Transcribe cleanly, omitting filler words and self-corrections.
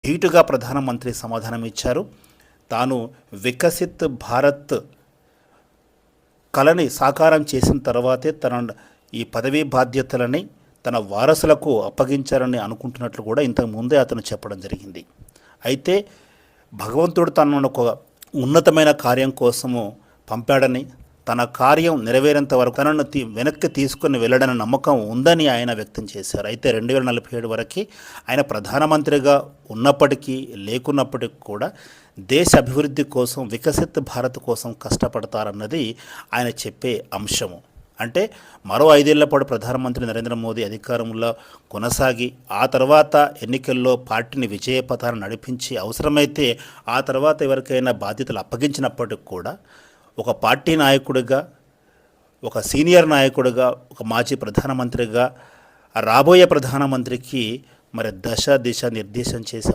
ధీటుగా ప్రధానమంత్రి సమాధానం ఇచ్చారు. తాను వికసిత్ భారత్ కలని సాకారం చేసిన తర్వాతే తన ఈ పదవీ బాధ్యతలని తన వారసులకు అప్పగించాలని అనుకుంటున్నట్లు కూడా ఇంతకు ముందే అతను చెప్పడం జరిగింది. అయితే భగవంతుడు తనను ఒక ఉన్నతమైన కార్యం కోసము పంపాడని, తన కార్యం నెరవేరేంత వరకు తనను వెనక్కి తీసుకుని వెళ్ళడని నమ్మకం ఉందని ఆయన వ్యక్తం చేశారు. అయితే 2047 వరకు ఆయన ప్రధానమంత్రిగా ఉన్నప్పటికీ లేకున్నప్పటికీ కూడా దేశ అభివృద్ధి కోసం, వికసిత్ భారత్ కోసం కష్టపడతారన్నది ఆయన చెప్పే అంశము. అంటే మరో 5 ఏళ్ల పాటు ప్రధానమంత్రి నరేంద్ర మోదీ అధికారంలో కొనసాగి ఆ తర్వాత ఎన్నికల్లో పార్టీని విజయపథాన్ని నడిపించి అవసరమైతే ఆ తర్వాత ఎవరికైనా బాధ్యతలు అప్పగించినప్పటికి కూడా ఒక పార్టీ నాయకుడిగా, ఒక సీనియర్ నాయకుడిగా, ఒక మాజీ ప్రధానమంత్రిగా రాబోయే ప్రధానమంత్రికి మరి దశ దిశ నిర్దేశం చేసే